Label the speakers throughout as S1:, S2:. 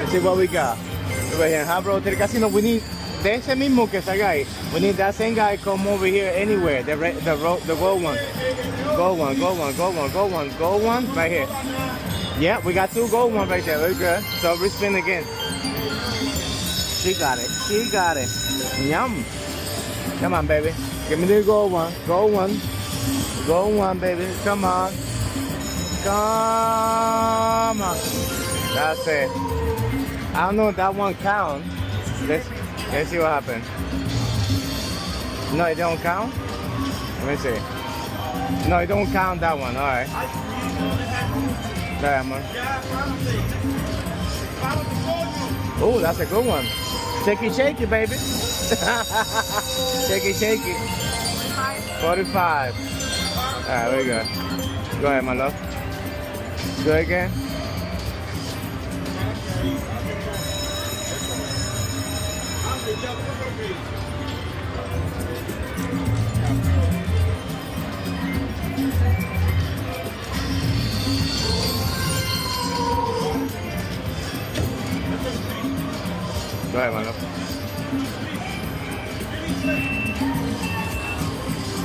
S1: Let's see what we got. Right here, Harbor Hotel Casino. We need de ese mismo que salga ahí. We need that same guy come over here anywhere. The gold one. Gold one, gold one, gold one, gold one, gold one. Right here. Yeah, we got 2 gold ones right there. Very good. So respin again. She got it. She got it. Yum. Come on, baby. Give me the gold one. Gold one. Gold one, baby. Come on. Come on. That's it. I don't know if that one counts. Let's see what happens. No, it don't count? Let me see. No, it don't count that one. All right. There, man. Oh, that's a good one. Shaky, shaky, baby. Shaky, shaky. 45. All right, very good. Go ahead, my love. Do it again. Go ahead, my love.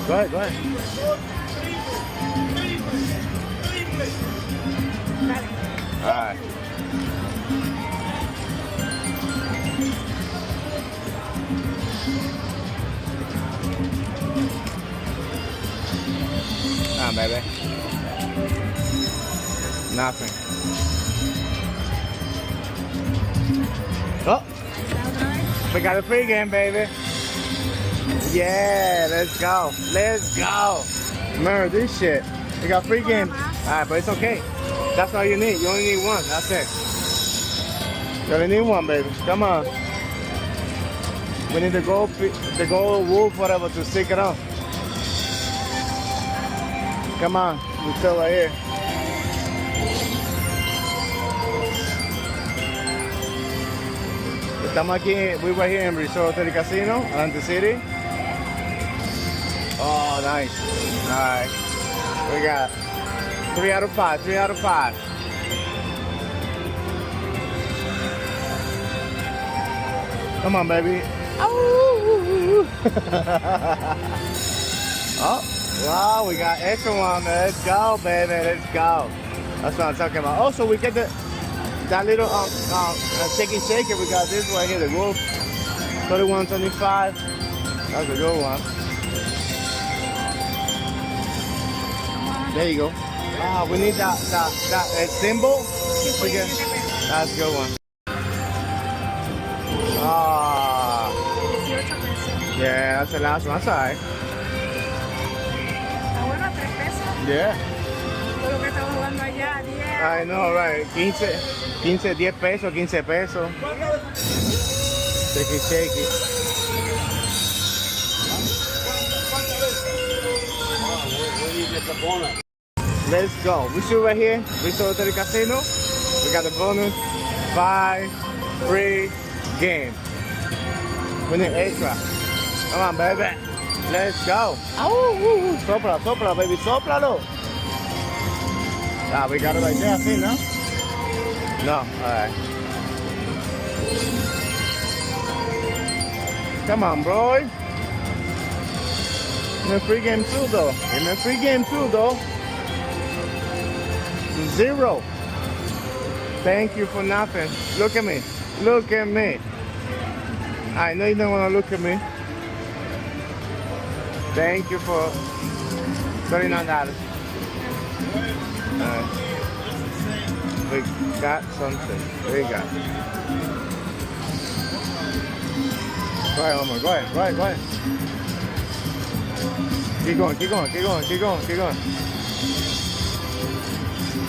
S1: Go ahead, go ahead. All right. Come on, baby. Nothing. Oh, we got a free game, baby. Yeah, let's go. Let's go. Remember this shit. We got free game. All right, but it's okay. That's all you need. You only need one. That's it. You only need one, baby. Come on. We need the gold wolf, whatever, to stick it on. Come on. We're still right here. Estamos aquí, we were here in Resort Hotel Casino, Atlantic City. Oh, nice. All right. We got 3 out of 5, 3 out of 5. Come on, baby. Oh, oh, wow, we got extra one. Let's go, baby. Let's go. That's what I'm talking about. Also, we get that little shaky shaker. We got this right here, the wolf. 31.25. That's a good one. There you go. Ah, we need that symbol. That's a good one. Ah. Yeah, that's the last one. That's all right. Yeah. I know, right. 10 pesos, 15 pesos. Shaky, shaky. Let's go. We shoot right here. Resort Hotel Casino. We got the bonus. 5 free game. We need extra. Come on, baby. Let's go. Oh, sopla, sopla, baby. Soplalo. Ah, we got it right there, I think, no? No, alright. Come on, bro. In the free game too, though. In the free game too, though. 0. Thank you for nothing. Look at me. Look at me. I know you don't want to look at me. Thank you for $39. We got something. We got. Go ahead, Omar. Go ahead. Go ahead. Go ahead. Keep going. Keep going. Keep going. Keep going. Keep going.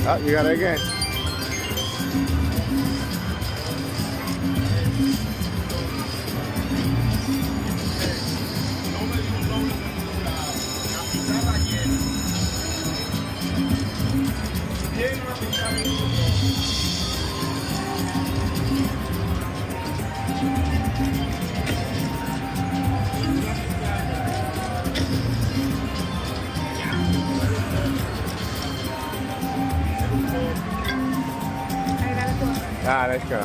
S1: Oh, you got it again. Ah, let's go.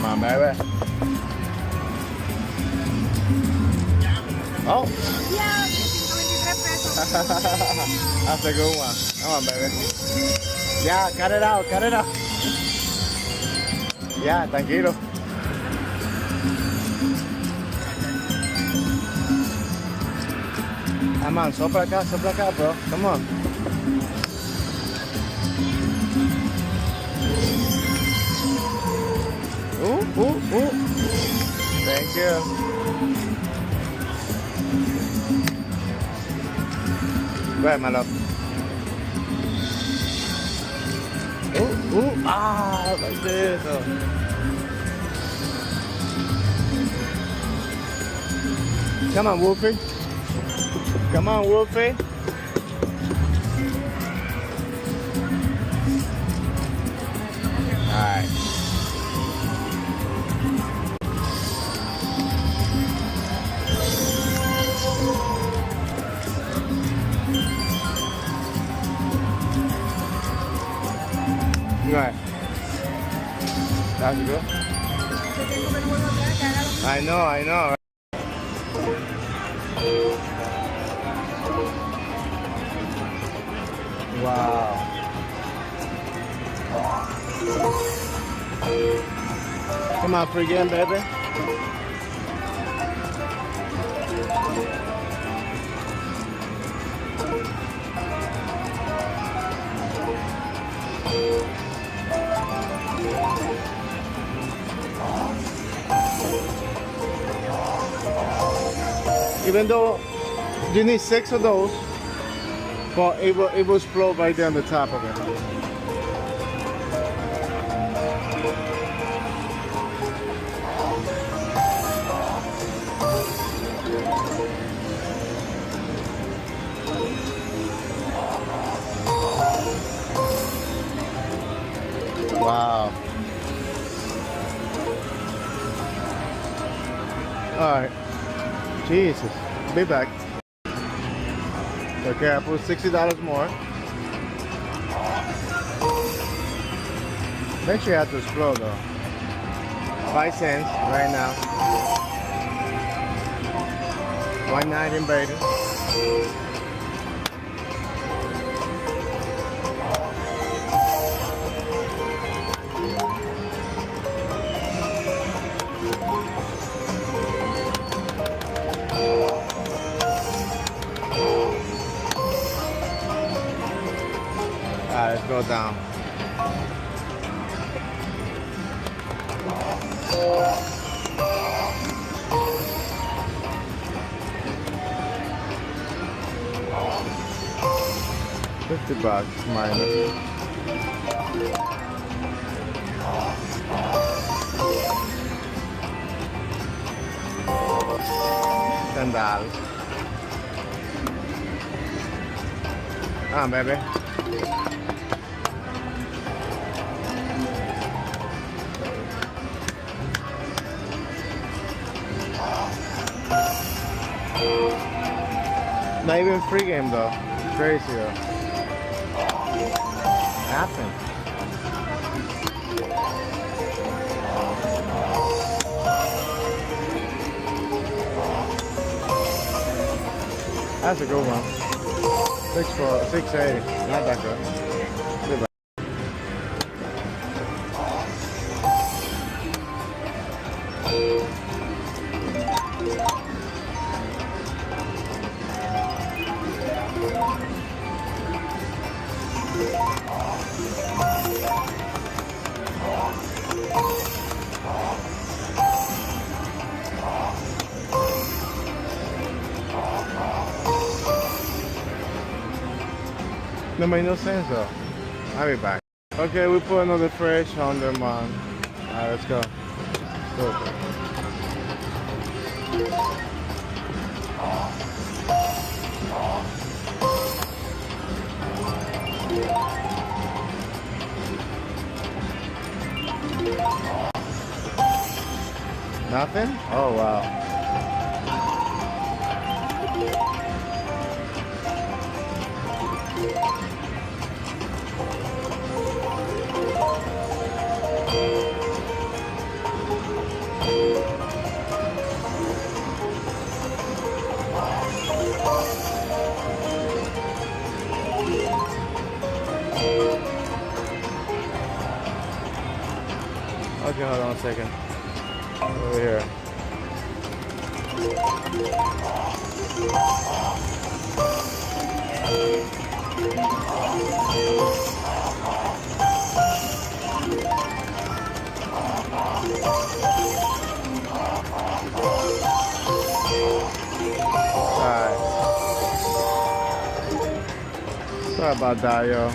S1: on, baby. Oh.
S2: Yeah, 23 pesos.
S1: That's a good one. Come on, baby. Yeah, cut it out, cut it out. Yeah, tranquilo. Come on, sopla acá, bro. Come on. Ooh. Thank you. Go ahead, my love. Like this. Oh. Come on, Wolfie. Come on, Wolfie. All right. Right. That's good. I know. Wow. Come on, free game, baby. Even though you need 6 of those, but it will explode right there on the top of it. Wow. All right. Jesus. Be back. Okay, I put $60 more. Make sure you have to explode though. 5 cents right now. 1.9 baby. Alright, let's go down. $50 minus. $10. Come on, baby. Not even free game though. Crazy though. Nothing. That's a good one. 680. Not that good. That made no sense though. I'll be back. Okay, we put another fresh on them on. Alright, let's go. Go. Nothing? Oh wow. Okay, hold on a second. Over here. Alright. Sorry about that, yo.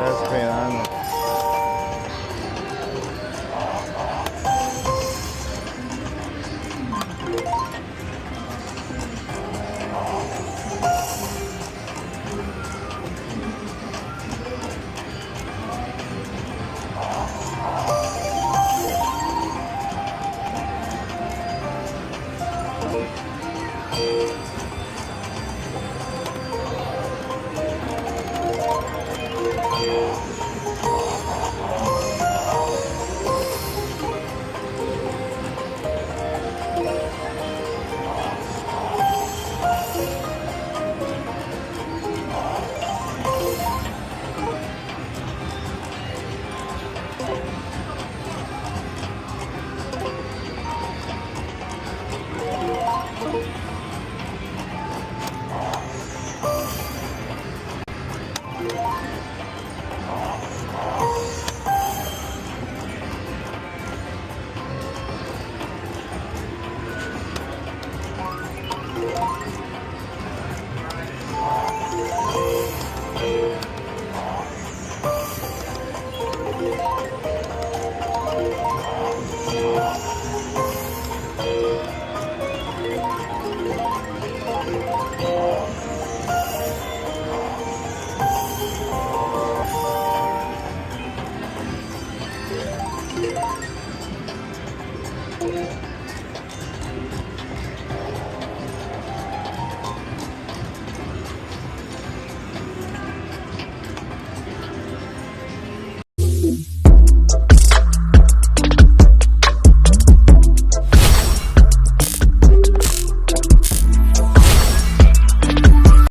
S1: That's great, I don't know.